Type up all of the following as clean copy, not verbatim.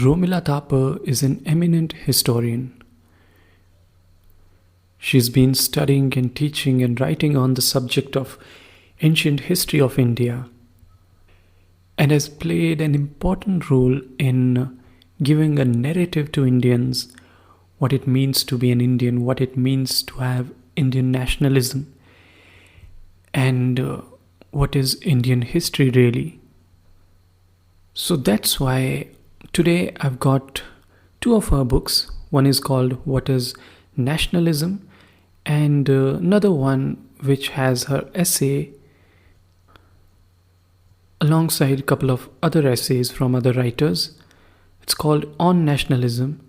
Romila Thapar is an eminent historian. She's been studying and teaching and writing on the subject of ancient history of India and has played an important role in giving a narrative to Indians what it means to be an Indian, what it means to have Indian nationalism, and what is Indian history really. So that's why today I've got two of her books. One is called What is Nationalism, and another one which has her essay alongside a couple of other essays from other writers. It's called On Nationalism,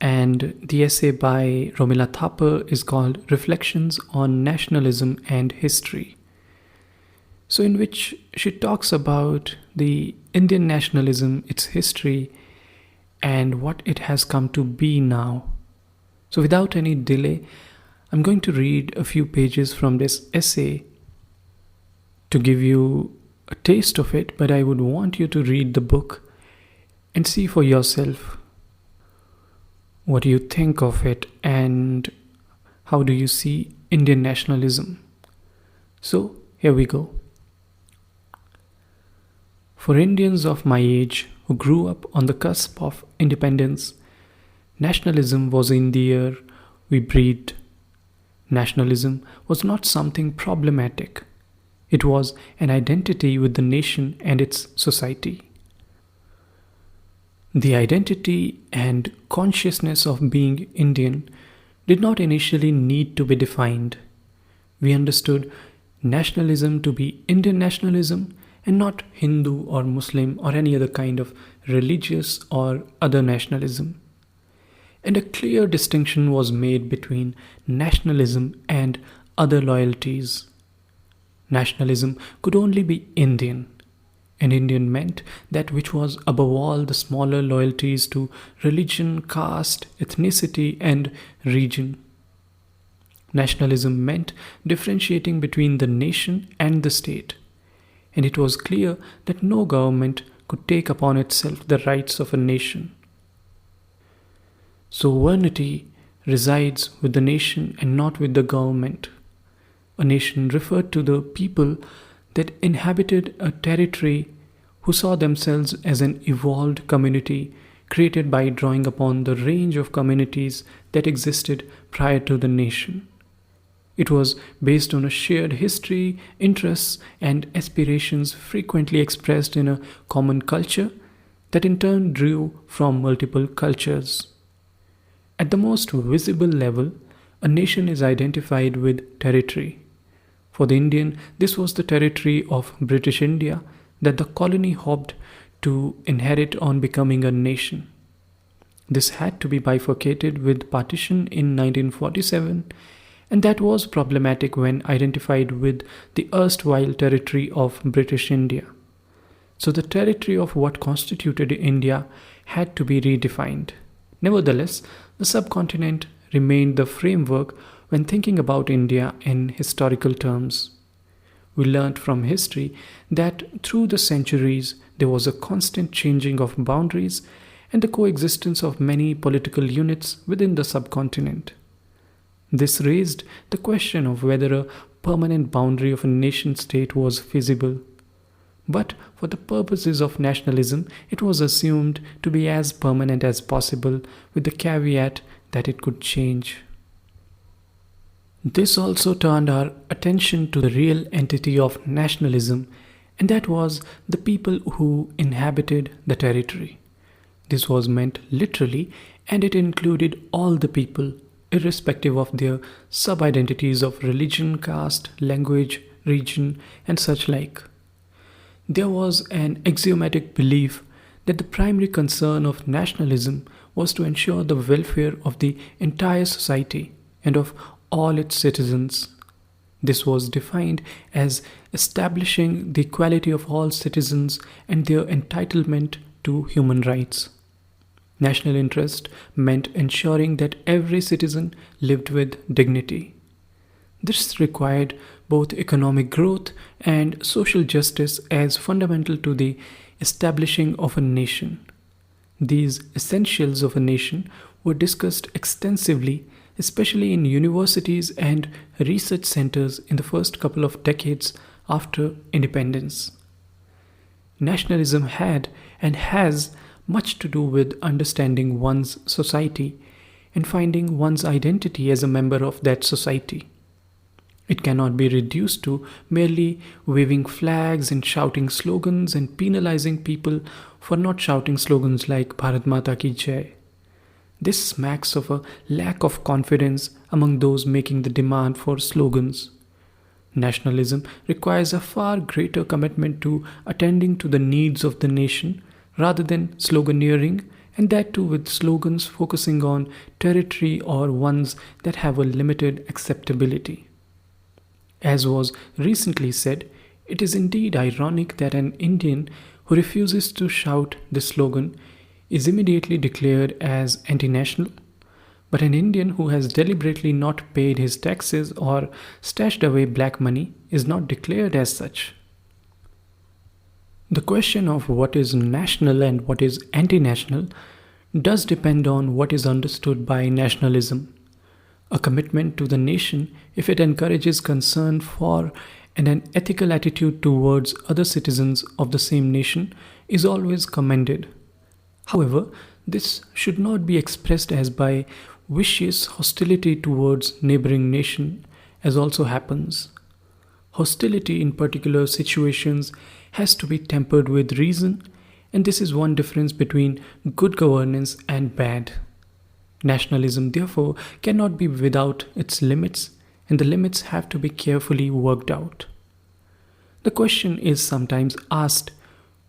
and the essay by Romila Thapar is called Reflections on Nationalism and History. So in which she talks about the Indian nationalism, its history, and what it has come to be now. So without any delay, I'm going to read a few pages from this essay to give you a taste of it, but I would want you to read the book and see for yourself what do you think of it and how do you see Indian nationalism. So here we go. For Indians of my age who grew up on the cusp of independence, nationalism was in the air we breathed. Nationalism was not something problematic. It was an identity with the nation and its society. The identity and consciousness of being Indian did not initially need to be defined. We understood nationalism to be Indian nationalism and not Hindu or Muslim or any other kind of religious or other nationalism. And a clear distinction was made between nationalism and other loyalties. Nationalism could only be Indian, and Indian meant that which was above all the smaller loyalties to religion, caste, ethnicity, and region. Nationalism meant differentiating between the nation and the state, and it was clear that no government could take upon itself the rights of a nation. Sovereignty resides with the nation and not with the government. A nation referred to the people that inhabited a territory who saw themselves as an evolved community created by drawing upon the range of communities that existed prior to the nation. It was based on a shared history, interests, and aspirations frequently expressed in a common culture that in turn drew from multiple cultures. At the most visible level, a nation is identified with territory. For the Indian, this was the territory of British India that the colony hoped to inherit on becoming a nation. This had to be bifurcated with partition in 1947, and that was problematic when identified with the erstwhile territory of British India. So the territory of what constituted India had to be redefined. Nevertheless, the subcontinent remained the framework when thinking about India in historical terms. We learnt from history that through the centuries there was a constant changing of boundaries and the coexistence of many political units within the subcontinent. This raised the question of whether a permanent boundary of a nation-state was feasible. But for the purposes of nationalism, it was assumed to be as permanent as possible, with the caveat that it could change. This also turned our attention to the real entity of nationalism, and that was the people who inhabited the territory. This was meant literally, and it included all the people, irrespective of their sub-identities of religion, caste, language, region, and such like. There was an axiomatic belief that the primary concern of nationalism was to ensure the welfare of the entire society and of all its citizens. This was defined as establishing the equality of all citizens and their entitlement to human rights. National interest meant ensuring that every citizen lived with dignity. This required both economic growth and social justice as fundamental to the establishing of a nation. These essentials of a nation were discussed extensively, especially in universities and research centers in the first couple of decades after independence. Nationalism had and has much to do with understanding one's society and finding one's identity as a member of that society. It cannot be reduced to merely waving flags and shouting slogans and penalizing people for not shouting slogans like Bharat Mata Ki Jai. This smacks of a lack of confidence among those making the demand for slogans. Nationalism requires a far greater commitment to attending to the needs of the nation rather than sloganeering, and that too with slogans focusing on territory or ones that have a limited acceptability. As was recently said, it is indeed ironic that an Indian who refuses to shout the slogan is immediately declared as anti-national, but an Indian who has deliberately not paid his taxes or stashed away black money is not declared as such. The question of what is national and what is anti-national does depend on what is understood by nationalism. A commitment to the nation, if it encourages concern for and an ethical attitude towards other citizens of the same nation, is always commended. However, this should not be expressed as by vicious hostility towards neighboring nation, as also happens. Hostility in particular situations has to be tempered with reason, and this is one difference between good governance and bad. Nationalism, therefore, cannot be without its limits, and the limits have to be carefully worked out. The question is sometimes asked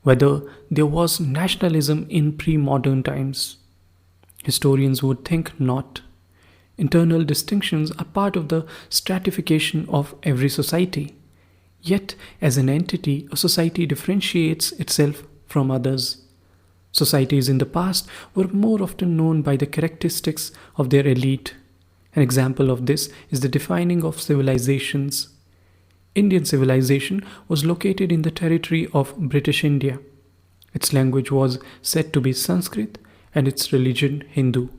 whether there was nationalism in pre-modern times. Historians would think not. Internal distinctions are part of the stratification of every society. Yet, as an entity, a society differentiates itself from others. Societies in the past were more often known by the characteristics of their elite. An example of this is the defining of civilizations. Indian civilization was located in the territory of British India. Its language was said to be Sanskrit and its religion Hindu.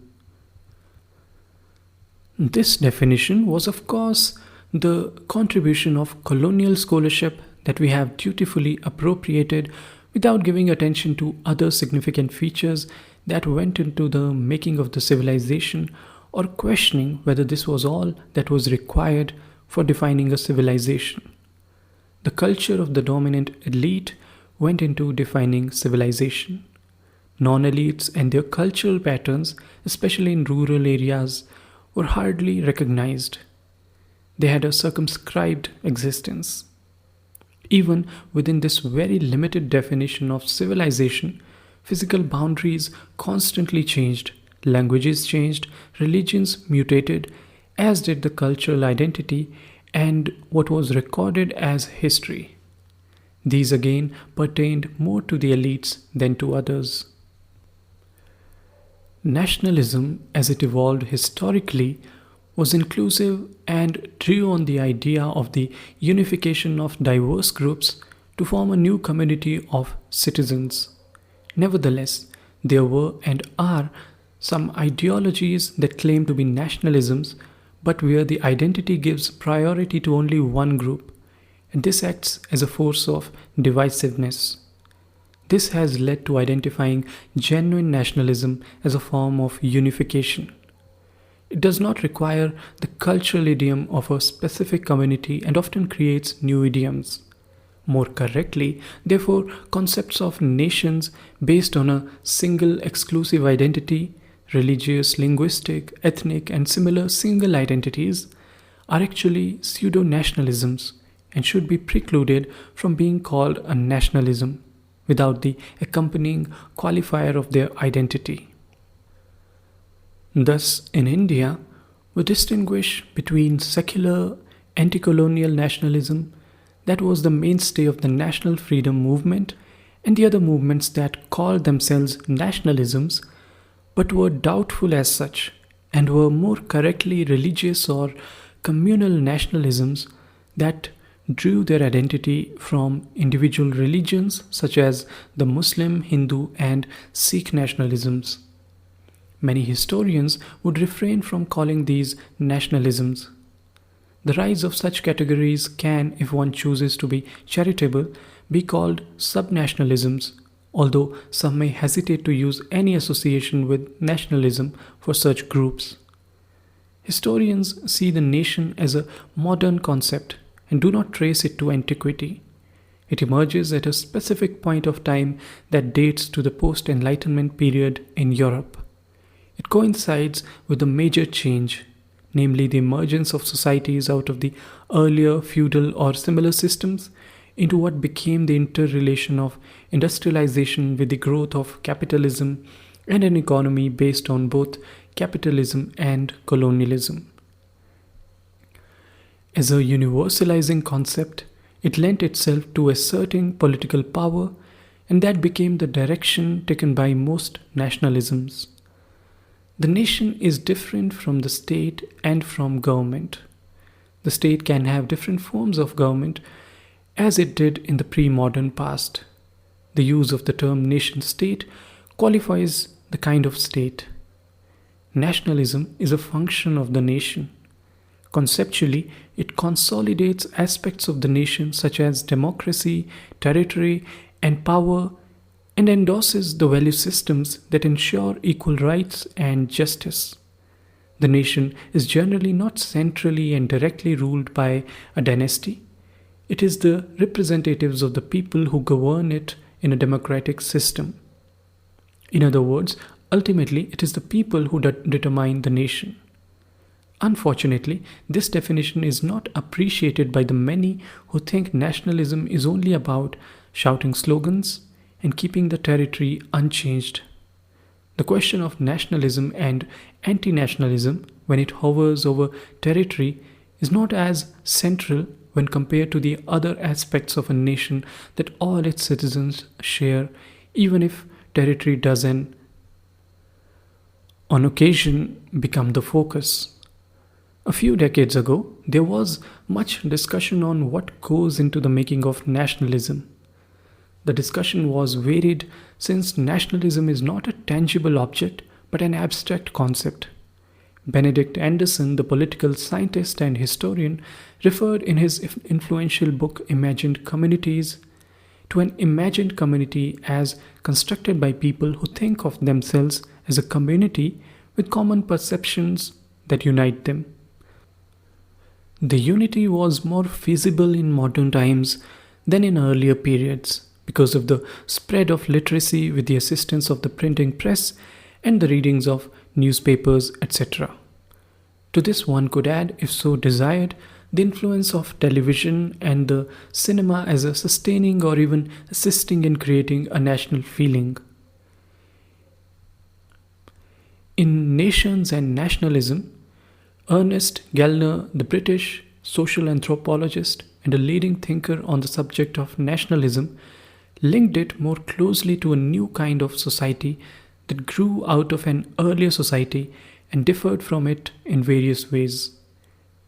This definition was, of course, the contribution of colonial scholarship that we have dutifully appropriated without giving attention to other significant features that went into the making of the civilization or questioning whether this was all that was required for defining a civilization. The culture of the dominant elite went into defining civilization. Non-elites and their cultural patterns, especially in rural areas, were hardly recognized. They had a circumscribed existence. Even within this very limited definition of civilization, physical boundaries constantly changed, languages changed, religions mutated, as did the cultural identity and what was recorded as history. These again pertained more to the elites than to others. Nationalism, as it evolved historically, was inclusive and drew on the idea of the unification of diverse groups to form a new community of citizens. Nevertheless, there were and are some ideologies that claim to be nationalisms, but where the identity gives priority to only one group, and this acts as a force of divisiveness. This has led to identifying genuine nationalism as a form of unification. It does not require the cultural idiom of a specific community and often creates new idioms. More correctly, therefore, concepts of nations based on a single exclusive identity, religious, linguistic, ethnic, and similar single identities, are actually pseudo-nationalisms and should be precluded from being called a nationalism without the accompanying qualifier of their identity. Thus, in India, we distinguish between secular anti-colonial nationalism that was the mainstay of the national freedom movement and the other movements that called themselves nationalisms but were doubtful as such and were more correctly religious or communal nationalisms that drew their identity from individual religions such as the Muslim, Hindu, and Sikh nationalisms. Many historians would refrain from calling these nationalisms. The rise of such categories can, if one chooses to be charitable, be called subnationalisms, although some may hesitate to use any association with nationalism for such groups. Historians see the nation as a modern concept and do not trace it to antiquity. It emerges at a specific point of time that dates to the post-Enlightenment period in Europe. It coincides with a major change, namely the emergence of societies out of the earlier feudal or similar systems into what became the interrelation of industrialization with the growth of capitalism and an economy based on both capitalism and colonialism. As a universalizing concept, it lent itself to asserting political power, and that became the direction taken by most nationalisms. The nation is different from the state and from government. The state can have different forms of government as it did in the pre-modern past. The use of the term nation-state qualifies the kind of state. Nationalism is a function of the nation. Conceptually, it consolidates aspects of the nation such as democracy, territory, and power, and endorses the value systems that ensure equal rights and justice. The nation is generally not centrally and directly ruled by a dynasty. It is the representatives of the people who govern it in a democratic system. In other words, ultimately, it is the people who determine the nation. Unfortunately, this definition is not appreciated by the many who think nationalism is only about shouting slogans and keeping the territory unchanged. The question of nationalism and anti-nationalism, when it hovers over territory, is not as central when compared to the other aspects of a nation that all its citizens share, even if territory doesn't, on occasion, become the focus. A few decades ago, there was much discussion on what goes into the making of nationalism. The discussion was varied since nationalism is not a tangible object but an abstract concept. Benedict Anderson, the political scientist and historian, referred in his influential book Imagined Communities to an imagined community as constructed by people who think of themselves as a community with common perceptions that unite them. The unity was more feasible in modern times than in earlier periods because of the spread of literacy with the assistance of the printing press and the readings of newspapers, etc. To this one could add, if so desired, the influence of television and the cinema as a sustaining or even assisting in creating a national feeling. In Nations and Nationalism, Ernest Gellner, the British social anthropologist and a leading thinker on the subject of nationalism, linked it more closely to a new kind of society that grew out of an earlier society and differed from it in various ways.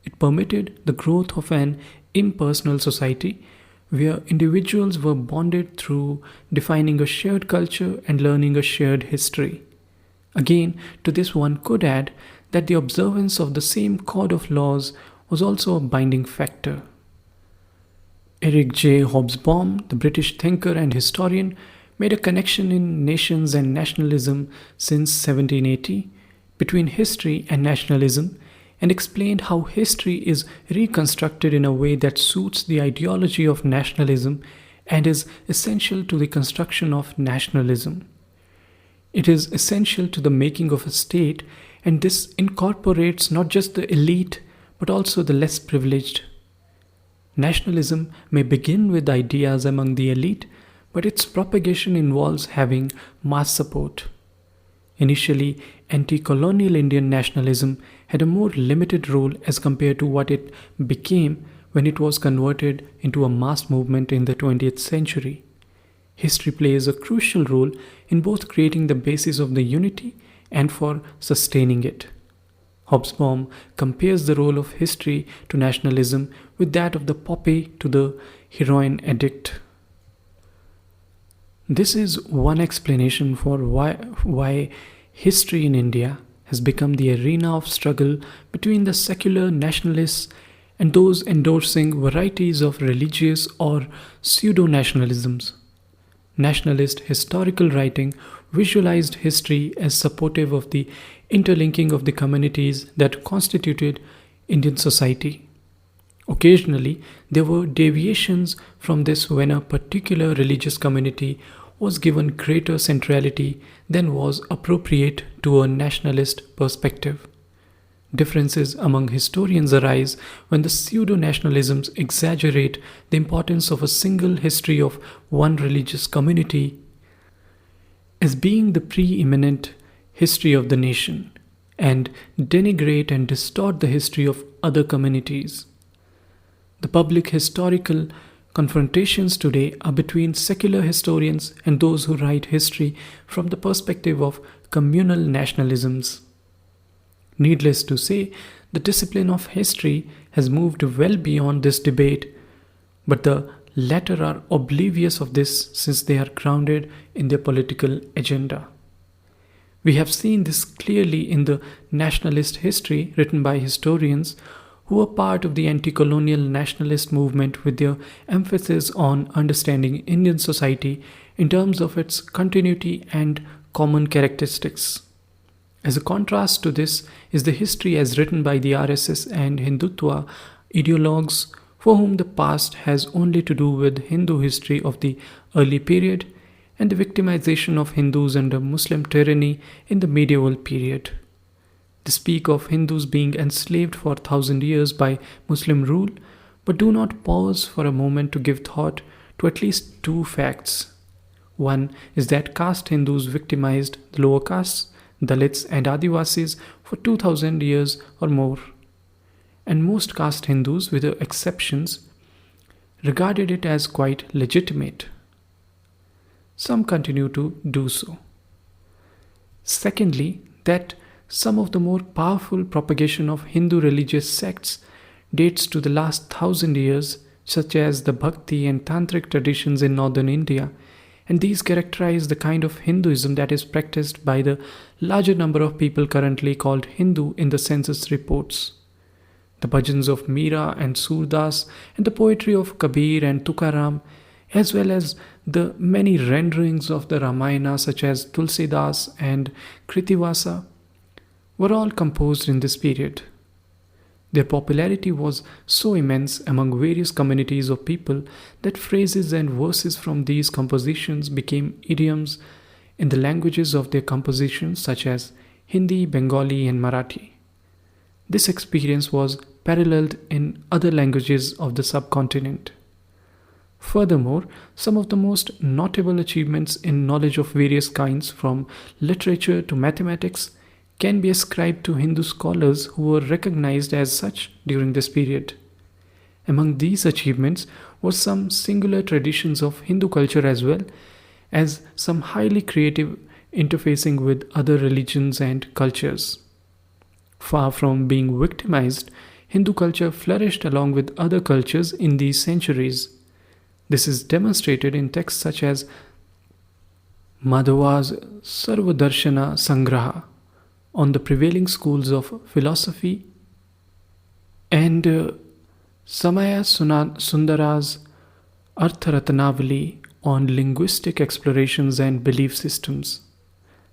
It permitted the growth of an impersonal society where individuals were bonded through defining a shared culture and learning a shared history. Again, to this one could add that the observance of the same code of laws was also a binding factor. Eric J. Hobsbawm, the British thinker and historian, made a connection in Nations and Nationalism since 1780 between history and nationalism and explained how history is reconstructed in a way that suits the ideology of nationalism and is essential to the construction of nationalism. It is essential to the making of a state, and this incorporates not just the elite but also the less privileged. Nationalism may begin with ideas among the elite, but its propagation involves having mass support. Initially, anti-colonial Indian nationalism had a more limited role as compared to what it became when it was converted into a mass movement in the 20th century. History plays a crucial role in both creating the basis of the unity and for sustaining it. Hobsbawm compares the role of history to nationalism with that of the poppy to the heroin addict. This is one explanation for why history in India has become the arena of struggle between the secular nationalists and those endorsing varieties of religious or pseudo nationalisms. Nationalist historical writing visualized history as supportive of the interlinking of the communities that constituted Indian society. Occasionally, there were deviations from this when a particular religious community was given greater centrality than was appropriate to a nationalist perspective. Differences among historians arise when the pseudo nationalisms exaggerate the importance of a single history of one religious community as being the pre-eminent history of the nation, and denigrate and distort the history of other communities. The public historical confrontations today are between secular historians and those who write history from the perspective of communal nationalisms. Needless to say, the discipline of history has moved well beyond this debate, but the latter are oblivious of this since they are grounded in their political agenda. We have seen this clearly in the nationalist history written by historians who were part of the anti-colonial nationalist movement with their emphasis on understanding Indian society in terms of its continuity and common characteristics. As a contrast to this is the history as written by the RSS and Hindutva ideologues for whom the past has only to do with Hindu history of the early period and the victimization of Hindus under Muslim tyranny in the medieval period. They speak of Hindus being enslaved for 1,000 years by Muslim rule, but do not pause for a moment to give thought to at least two facts. One is that caste Hindus victimized the lower castes, Dalits and Adivasis for 2,000 years or more, and most caste Hindus, with exceptions, regarded it as quite legitimate. Some continue to do so. Secondly, that some of the more powerful propagation of Hindu religious sects dates to the last 1,000 years, such as the Bhakti and Tantric traditions in northern India, and these characterize the kind of Hinduism that is practiced by the larger number of people currently called Hindu in the census reports. The bhajans of Meera and Surdas and the poetry of Kabir and Tukaram, as well as the many renderings of the Ramayana such as Tulsidas and Kritivasa, were all composed in this period. Their popularity was so immense among various communities of people that phrases and verses from these compositions became idioms in the languages of their compositions such as Hindi, Bengali and Marathi. This experience was paralleled in other languages of the subcontinent. Furthermore, some of the most notable achievements in knowledge of various kinds, from literature to mathematics, can be ascribed to Hindu scholars who were recognized as such during this period. Among these achievements were some singular traditions of Hindu culture as well as some highly creative interfacing with other religions and cultures. Far from being victimized, Hindu culture flourished along with other cultures in these centuries. This is demonstrated in texts such as Madhava's Sarvadarshana Sangraha on the prevailing schools of philosophy and Samaya Sundara's Artharatanavali on linguistic explorations and belief systems.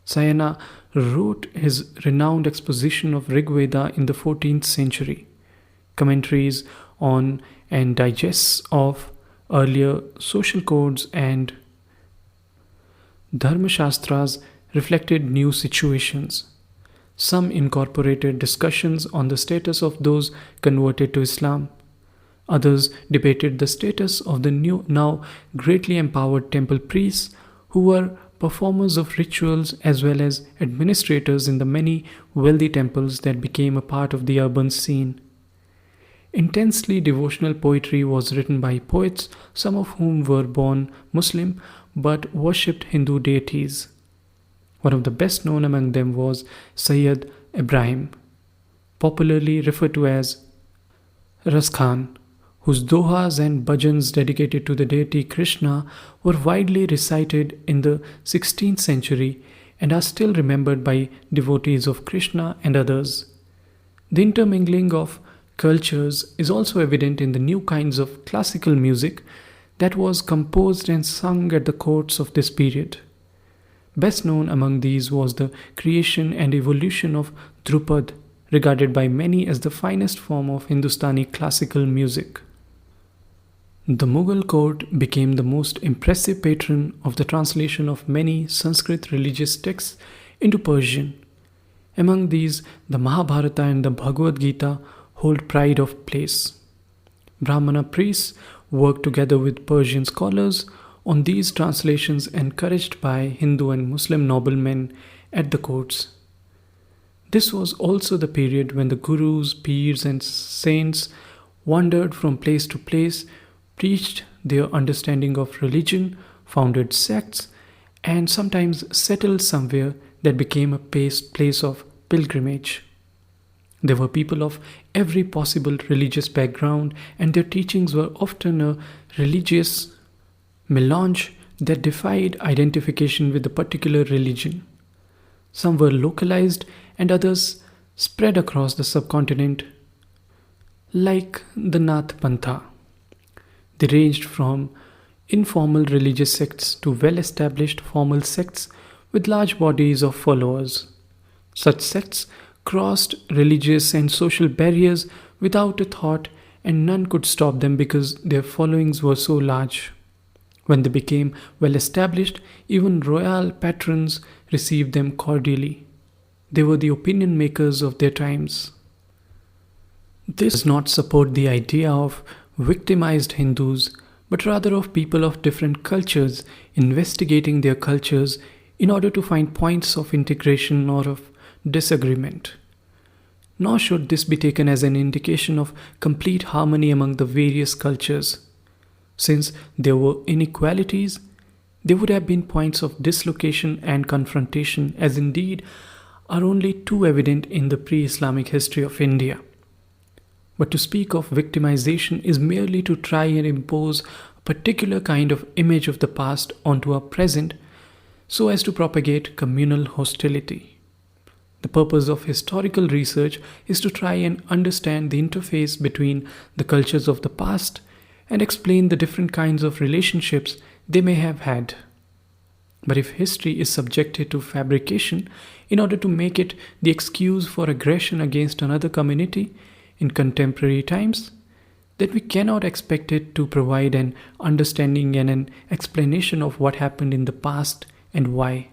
Sayana wrote his renowned exposition of Rig Veda in the 14th century. Commentaries on and digests of earlier social codes and Dharmashastras reflected new situations. Some incorporated discussions on the status of those converted to Islam. Others debated the status of the new, now greatly empowered temple priests who were performers of rituals as well as administrators in the many wealthy temples that became a part of the urban scene. Intensely devotional poetry was written by poets, some of whom were born Muslim but worshipped Hindu deities. One of the best known among them was Sayyid Ibrahim. popularly referred to as Raskhan, whose dohas and bhajans dedicated to the deity Krishna were widely recited in the 16th century and are still remembered by devotees of Krishna and others. The intermingling of cultures is also evident in the new kinds of classical music that was composed and sung at the courts of this period. Best known among these was the creation and evolution of Drupad, regarded by many as the finest form of Hindustani classical music. The Mughal court became the most impressive patron of the translation of many Sanskrit religious texts into Persian. Among these, the Mahabharata and the Bhagavad Gita hold pride of place. Brahmana priests worked together with Persian scholars on these translations, encouraged by Hindu and Muslim noblemen at the courts. This was also the period when the gurus, peers, and saints wandered from place to place, preached their understanding of religion, founded sects, and sometimes settled somewhere that became a place of pilgrimage. There were people of every possible religious background, and their teachings were often a religious melange that defied identification with a particular religion. Some were localized and others spread across the subcontinent, like the Nath Pantha. They ranged from informal religious sects to well-established formal sects with large bodies of followers. Such sects crossed religious and social barriers without a thought, and none could stop them because their followings were so large. When they became well established, even royal patrons received them cordially. They were the opinion makers of their times. This does not support the idea of victimized Hindus, but rather of people of different cultures investigating their cultures in order to find points of integration or of disagreement. Nor should this be taken as an indication of complete harmony among the various cultures. Since there were inequalities, there would have been points of dislocation and confrontation, as indeed are only too evident in the pre-Islamic history of India. But to speak of victimization is merely to try and impose a particular kind of image of the past onto our present so as to propagate communal hostility. The purpose of historical research is to try and understand the interface between the cultures of the past and explain the different kinds of relationships they may have had. But if history is subjected to fabrication in order to make it the excuse for aggression against another community in contemporary times, then we cannot expect it to provide an understanding and an explanation of what happened in the past and why.